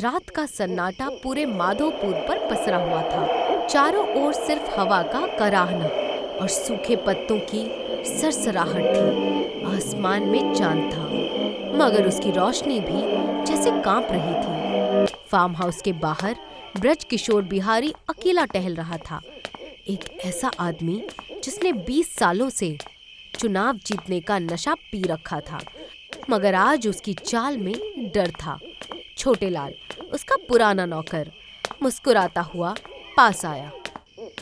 रात का सन्नाटा पूरे माधोपुर पर पसरा हुआ था। चारों ओर सिर्फ हवा का कराहना और सूखे पत्तों की सरसराहट थी। आसमान में चांद था, मगर उसकी रोशनी भी जैसे कांप रही थी। फार्म हाउस के बाहर ब्रज किशोर बिहारी अकेला टहल रहा था। एक ऐसा आदमी जिसने 20 सालों से चुनाव जीतने का नशा पी रखा था, मगर आज उसकी चाल में डर था। छोटेलाल, उसका पुराना नौकर, मुस्कुराता हुआ पास आया।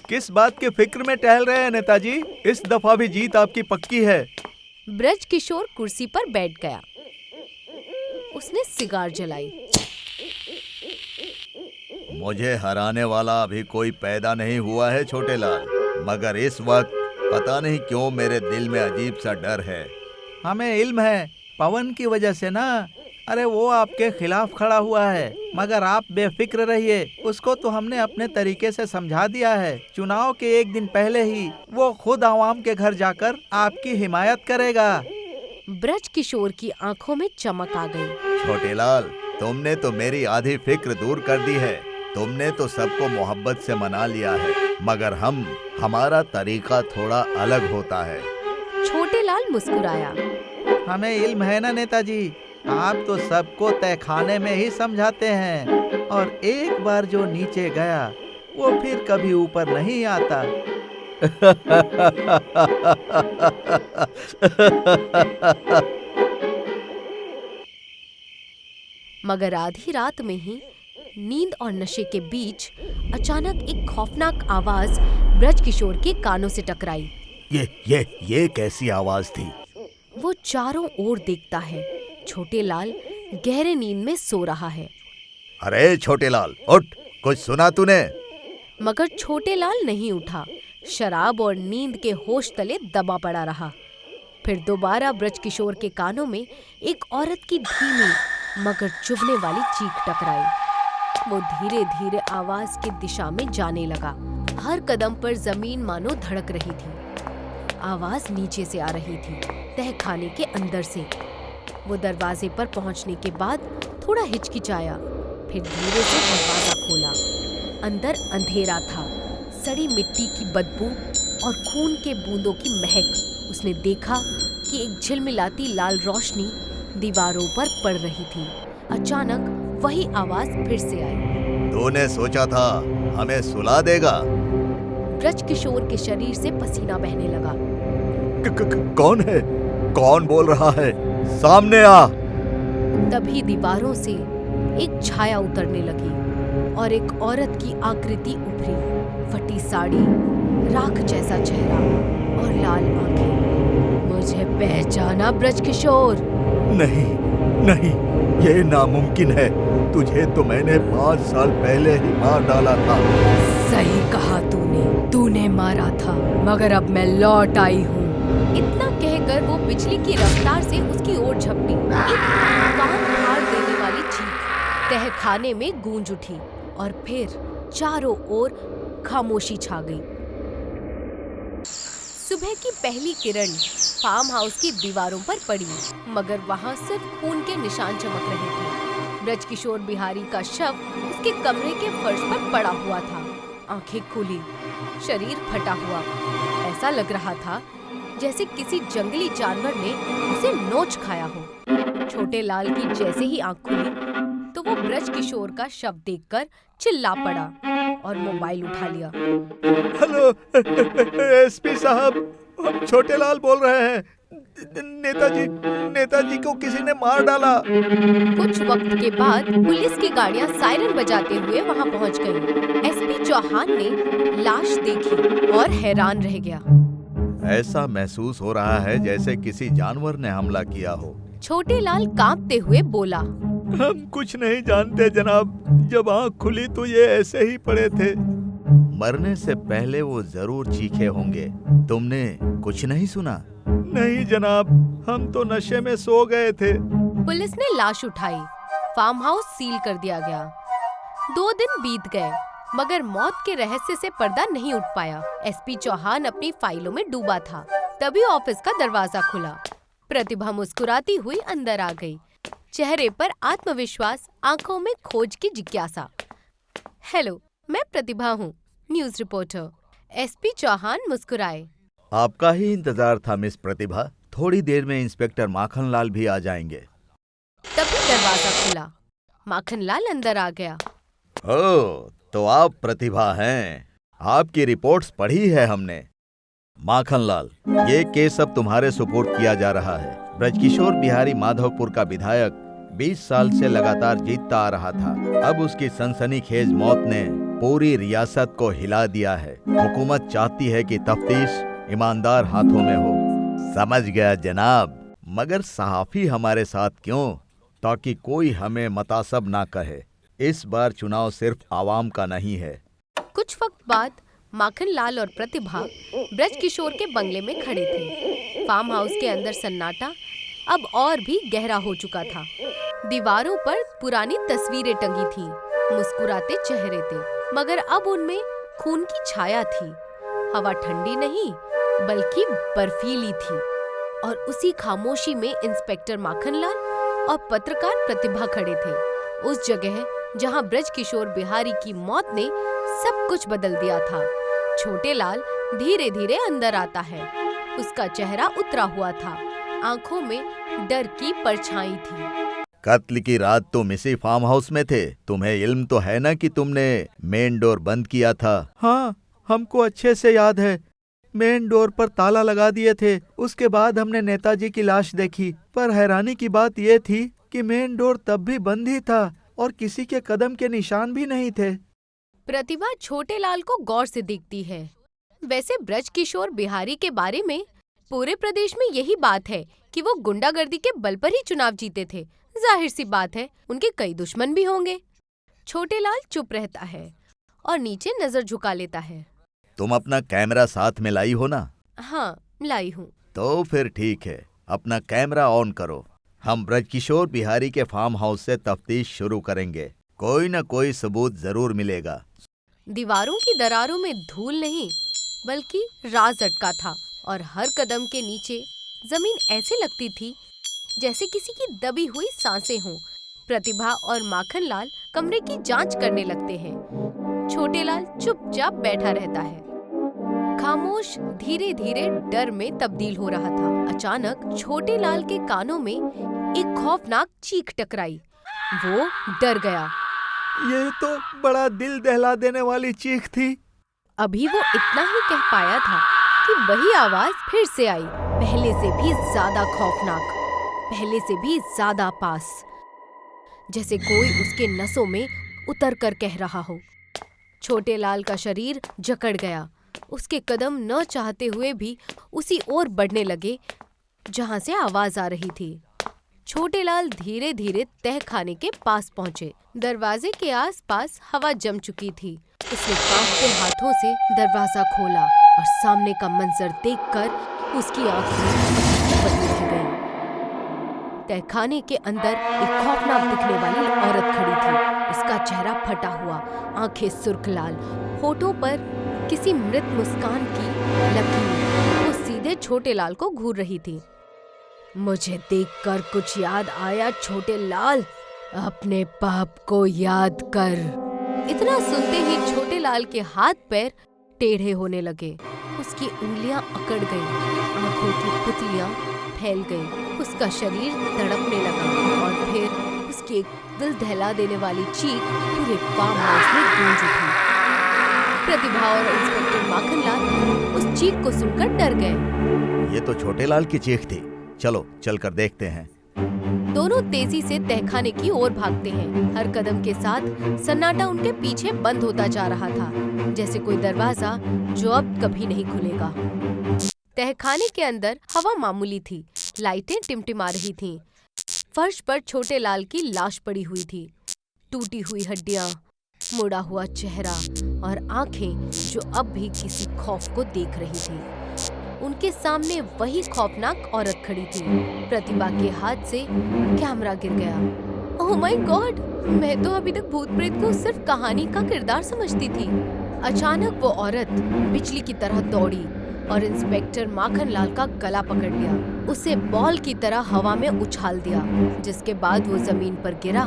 किस बात की फिक्र में टहल रहे हैं नेताजी? इस दफा भी जीत आपकी पक्की है। ब्रज किशोर कुर्सी पर बैठ गया। उसने सिगार जलाई। मुझे हराने वाला अभी कोई पैदा नहीं हुआ है छोटेलाल, मगर इस वक्त पता नहीं क्यों मेरे दिल में अजीब सा डर है। हमें इल्म है, पवन की वजह से ना। अरे वो आपके खिलाफ खड़ा हुआ है, मगर आप बेफिक्र रहिए। उसको तो हमने अपने तरीके से समझा दिया है। चुनाव के एक दिन पहले ही वो खुद आवाम के घर जाकर आपकी हिमायत करेगा। ब्रज किशोर की आंखों में चमक आ गई। छोटेलाल, तुमने तो मेरी आधी फिक्र दूर कर दी है। तुमने तो सबको मोहब्बत से मना लिया है, मगर हमारा तरीका थोड़ा अलग होता है। छोटेलाल मुस्कुराया। हमें इल्म है ना नेताजी, आप तो सबको तहखाने में ही समझाते हैं, और एक बार जो नीचे गया वो फिर कभी ऊपर नहीं आता। मगर आधी रात में ही नींद और नशे के बीच अचानक एक खौफनाक आवाज ब्रज किशोर के कानों से टकराई। ये कैसी आवाज थी? वो चारों ओर देखता है। छोटेलाल गहरे नींद में सो रहा है। अरे छोटेलाल, उठ, कुछ सुना तूने? मगर छोटेलाल नहीं उठा। शराब और नींद के होश तले दबा पड़ा रहा। फिर दोबारा ब्रज किशोर के कानों में एक औरत की धीमी मगर चुभने वाली चीख टकराई। वो धीरे धीरे आवाज की दिशा में जाने लगा। हर कदम पर जमीन मानो धड़क रही थी। आवाज नीचे से आ रही थी, तहखाने के अंदर से। वो दरवाजे पर पहुंचने के बाद थोड़ा हिचकिचाया, फिर धीरे से दरवाजा खोला। अंदर अंधेरा था, सड़ी मिट्टी की बदबू और खून के बूंदों की महक। उसने देखा कि एक झिलमिलाती लाल रोशनी दीवारों पर पड़ रही थी। अचानक वही आवाज फिर से आई। तूने सोचा था हमें सुला देगा? ब्रज किशोर के शरीर से पसीना बहने लगा। कौन है? कौन बोल रहा है? सामने आ। तभी दीवारों से एक छाया उतरने लगी और एक औरत की आकृति उभरी। फटी साड़ी, राख जैसा चेहरा और लाल आंखें। मुझे पहचाना ब्रज किशोर? नहीं, ये नामुमकिन है। तुझे तो मैंने 5 साल पहले ही मार डाला था। सही कहा तूने मारा था, मगर अब मैं लौट आई हूँ। इतना कहकर वो बिजली की रफ्तार से उसकी ओर झपटी। एक कान फाड़ देने वाली चीख तहखाने में गूंज उठी और फिर चारों ओर खामोशी छा गई। सुबह की पहली किरण फार्म हाउस की दीवारों पर पड़ी, मगर वहाँ सिर्फ खून के निशान चमक रहे थे। ब्रज किशोर बिहारी का शव उसके कमरे के फर्श पर पड़ा हुआ था। आंखें खुली, शरीर फटा हुआ। ऐसा लग रहा था जैसे किसी जंगली जानवर ने उसे नोच खाया हो। छोटेलाल की जैसे ही आंख खुली तो वो ब्रज किशोर का शव देखकर चिल्ला पड़ा और मोबाइल उठा लिया। हेलो एसपी साहब, हम छोटेलाल बोल रहे हैं। नेताजी को किसी ने मार डाला। कुछ वक्त के बाद पुलिस की गाड़ियां सायरन बजाते हुए वहां पहुंच गईं। एसपी चौहान ने लाश देखी और हैरान रह गया। ऐसा महसूस हो रहा है जैसे किसी जानवर ने हमला किया हो। छोटेलाल कांपते हुए बोला, हम कुछ नहीं जानते जनाब। जब आँख खुली तो ये ऐसे ही पड़े थे। मरने से पहले वो जरूर चीखे होंगे। तुमने कुछ नहीं सुना? नहीं जनाब, हम तो नशे में सो गए थे। पुलिस ने लाश उठाई। फार्म हाउस सील कर दिया गया। 2 दिन बीत गए, मगर मौत के रहस्य से पर्दा नहीं उठ पाया। एसपी चौहान अपनी फाइलों में डूबा था। तभी ऑफिस का दरवाजा खुला। प्रतिभा मुस्कुराती हुई अंदर आ गई। चेहरे पर आत्मविश्वास, आंखों में खोज की जिज्ञासा। हेलो, मैं प्रतिभा हूँ, न्यूज रिपोर्टर। एसपी चौहान मुस्कुराए। आपका ही इंतजार था मिस प्रतिभा। थोड़ी देर में इंस्पेक्टर माखनलाल भी आ जाएंगे। तभी दरवाजा खुला। माखनलाल अंदर आ गया। ओह, तो आप प्रतिभा हैं। आपकी रिपोर्ट्स पढ़ी है हमने। माखनलाल, ये केस अब तुम्हारे सुपुर्द किया जा रहा है। ब्रजकिशोर बिहारी माधवपुर का विधायक 20 साल से लगातार जीतता आ रहा था। अब उसकी सनसनीखेज मौत ने पूरी रियासत को हिला दिया है। हुकूमत चाहती है कि तफ्तीश ईमानदार हाथों में हो। समझ गया जनाब, मगर सहाफी हमारे साथ क्यों? ताकि कोई हमें मुतासब ना कहे। इस बार चुनाव सिर्फ आवाम का नहीं है। कुछ वक्त बाद माखनलाल और प्रतिभा ब्रजकिशोर के बंगले में खड़े थे। फार्म हाउस के अंदर सन्नाटा अब और भी गहरा हो चुका था। दीवारों पर पुरानी तस्वीरें टंगी थीं, मुस्कुराते चेहरे थे, मगर अब उनमें खून की छाया थी। हवा ठंडी नहीं बल्कि बर्फीली थी, और उसी खामोशी में इंस्पेक्टर माखनलाल और पत्रकार प्रतिभा खड़े थे। उस जगह जहां ब्रजकिशोर बिहारी की मौत ने सब कुछ बदल दिया था। छोटे लाल धीरे धीरे अंदर आता है। उसका चेहरा उतरा हुआ था, आंखों में डर की परछाई थी। कत्ल की रात तुम इसी फार्म हाउस में थे। तुम्हें इल्म तो है ना कि तुमने मेन डोर बंद किया था? हाँ, हमको अच्छे से याद है। मेन डोर पर ताला लगा दिए थे। उसके बाद हमने नेताजी की लाश देखी, पर हैरानी की बात यह थी कि मेन डोर तब भी बंद ही था और किसी के कदम के निशान भी नहीं थे। प्रतिभा छोटे लाल को गौर से देखती है। वैसे ब्रजकिशोर बिहारी के बारे में पूरे प्रदेश में यही बात है कि वो गुंडागर्दी के बल पर ही चुनाव जीते थे। जाहिर सी बात है, उनके कई दुश्मन भी होंगे। छोटे लाल चुप रहता है और नीचे नजर झुका लेता है। तुम अपना कैमरा साथ में लाई हो ना? हाँ, लाई हूँ। तो फिर ठीक है, अपना कैमरा ऑन करो। हम ब्रजकिशोर बिहारी के फार्म हाउस से तफ्तीश शुरू करेंगे। कोई न कोई सबूत जरूर मिलेगा। दीवारों की दरारों में धूल नहीं बल्कि राज अटका था, और हर कदम के नीचे जमीन ऐसे लगती थी जैसे किसी की दबी हुई सांसें हों। प्रतिभा और माखनलाल कमरे की जांच करने लगते हैं। छोटे लाल चुपचाप बैठा रहता है, खामोश, धीरे धीरे डर में तब्दील हो रहा था। अचानक छोटे लाल के कानों में एक खौफनाक चीख टकराई। वो डर गया। ये तो बड़ा दिल दहला देने वाली चीख थी। अभी वो इतना ही कह पाया था कि वही आवाज फिर से आई, पहले से भी ज्यादा खौफनाक, पहले से भी ज्यादा पास, जैसे कोई उसके नसों में उतर कर कह रहा हो। छोटे लाल का शरीर जकड़ गया। उसके कदम न चाहते हुए भी उसी ओर बढ़ने लगे जहां से आवाज आ रही थी। छोटे लाल धीरे धीरे तहखाने के पास पहुंचे। दरवाजे के आसपास हवा जम चुकी थी। उसने कांपते हाथों से दरवाजा खोला और सामने का मंजर देखकर उसकी आंखें बदल गईं। तहखाने के अंदर एक खौफनाक दिखने वाली औरत खड़ी थी। उसका चेहरा फटा हुआ, आंखें सुर्ख लाल, होठों पर किसी मृत मुस्कान की लकीर। वो सीधे छोटे लाल को घूर रही थी। मुझे देखकर कुछ याद आया छोटे लाल? अपने पाप को याद कर। इतना सुनते ही छोटे लाल के हाथ पैर टेढ़े होने लगे। उसकी उंगलियां अकड़ गईं, आंखों की पुतलियां फैल गईं। उसका शरीर तड़पने लगा और फिर उसकी एक दिल दहला देने वाली चीख पूरे फार्म हाउस में गूंज उठी। प्रतिभा और इंस्पेक्टर माखनलाल उस चीख को सुनकर डर गए। ये तो छोटे लाल की चीख थी। चलो चलकर देखते हैं। दोनों तेजी से तहखाने की ओर भागते हैं। हर कदम के साथ सन्नाटा उनके पीछे बंद होता जा रहा था, जैसे कोई दरवाजा जो अब कभी नहीं खुलेगा। तहखाने के अंदर हवा मामूली थी, लाइटें टिमटिमा रही थीं। फर्श पर छोटे लाल की लाश पड़ी हुई थी। टूटी हुई हड्डियां, मुड़ा हुआ चेहरा और आंखें जो अब भी किसी खौफ को देख रही थी। उनके सामने वही खौफनाक औरत खड़ी थी। प्रतिभा के हाथ से कैमरा गिर गया। Oh my God! मैं तो अभी तक भूत प्रेत को सिर्फ कहानी का किरदार समझती थी। अचानक वो औरत बिजली की तरह दौड़ी, और इंस्पेक्टर माखनलाल का गला पकड़ लिया, उसे बॉल की तरह हवा में उछाल दिया, जिसके बाद वो जमीन पर गिरा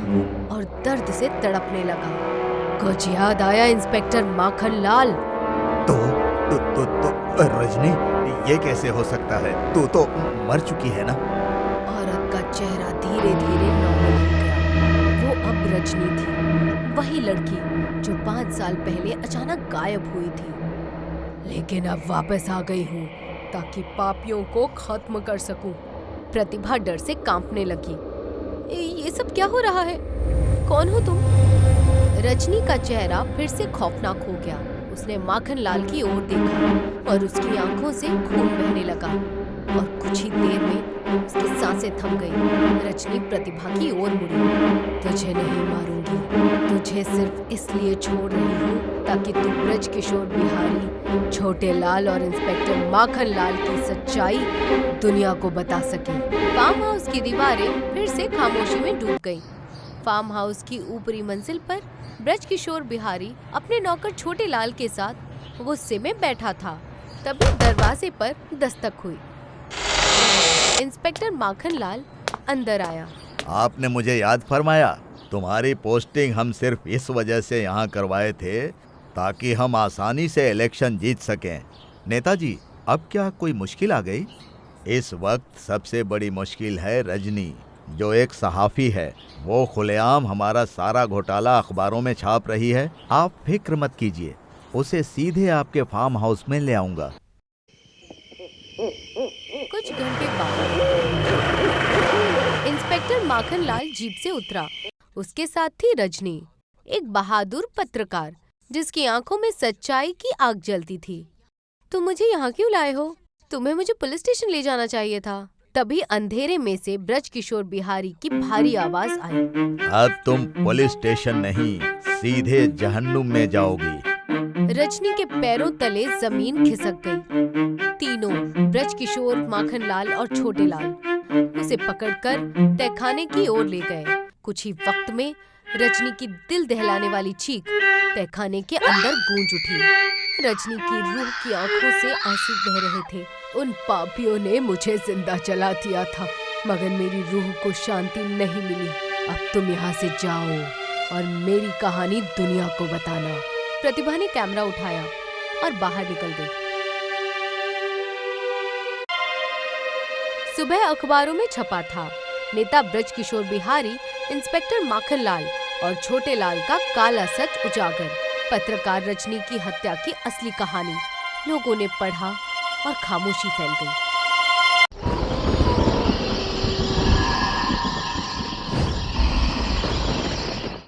और दर्द से तड़पने लगा। कुछ याद आया इंस्पेक्टर माखनलाल? तो रजनी, ये कैसे हो सकता है? तू तो मर चुकी है ना? औरत का चेहरा धीरे धीरे नॉर्मल हो गया। वो अब रजनी थी, वही लड़की जो 5 साल पहले अचानक गायब हुई थी। लेकिन अब वापस आ गई हूँ ताकि पापियों को खत्म कर सकूं। प्रतिभा डर से कांपने लगी। ये सब क्या हो रहा है? कौन हो तुम? रजनी का चेहरा फिर से खौफनाक हो गया। उसने माखनलाल की ओर देखा और उसकी आंखों से खून बहने लगा और कुछ ही देर में उसकी सांसें थम गई। रजनी प्रतिभा की ओर मुड़ी। तुझे नहीं मारूंगी, तुझे सिर्फ इसलिए छोड़ रही हूँ ताकि तू ब्रज किशोर बिहारी, छोटे लाल और इंस्पेक्टर माखनलाल की सच्चाई दुनिया को बता सके। फार्म हाउस की दीवारें फिर से खामोशी में डूब गईं। फार्म हाउस की ऊपरी मंजिल पर ब्रज किशोर बिहारी अपने नौकर छोटे लाल के साथ गुस्से में बैठा था। तभी दरवाजे पर दस्तक हुई। इंस्पेक्टर माखनलाल अंदर आया। आपने मुझे याद फरमाया। तुम्हारी पोस्टिंग हम सिर्फ इस वजह से यहाँ करवाए थे ताकि हम आसानी से इलेक्शन जीत सकें। नेताजी, अब क्या कोई मुश्किल आ गई? इस वक्त सबसे बड़ी मुश्किल है रजनी, जो एक सहाफ़ी है। वो खुलेआम हमारा सारा घोटाला अखबारों में छाप रही है। आप फिक्र मत कीजिए, उसे सीधे आपके फार्म हाउस में ले आऊंगा। कुछ घंटे बाद इंस्पेक्टर माखनलाल जीप से उतरा। उसके साथ थी रजनी, एक बहादुर पत्रकार जिसकी आंखों में सच्चाई की आग जलती थी। तुम मुझे यहाँ क्यों लाए हो? तुम्हें मुझे पुलिस स्टेशन ले जाना चाहिए था। तभी अंधेरे में से ब्रज किशोर बिहारी की भारी आवाज आई। अब तुम पुलिस स्टेशन नहीं, सीधे जहन्नुम में जाओगी। रजनी के पैरों तले जमीन खिसक गई। तीनों, ब्रज किशोर, माखनलाल और छोटे लाल, उसे पकड़कर तहखाने की ओर ले गए। कुछ ही वक्त में रजनी की दिल दहलाने वाली चीख तहखाने के अंदर गूंज उठी। रजनी की रूह की आंखों से आंसू बह रहे थे। उन पापियों ने मुझे जिंदा जला दिया था, मगर मेरी रूह को शांति नहीं मिली। अब तुम यहाँ से जाओ और मेरी कहानी दुनिया को बताना। प्रतिभा ने कैमरा उठाया और बाहर निकल गई। सुबह अखबारों में छपा था, नेता ब्रज किशोर बिहारी, इंस्पेक्टर माखनलाल और छोटे लाल का काला सच उजागर। पत्रकार रजनी की हत्या की असली कहानी। लोगों ने पढ़ा और खामोशी फैल गई।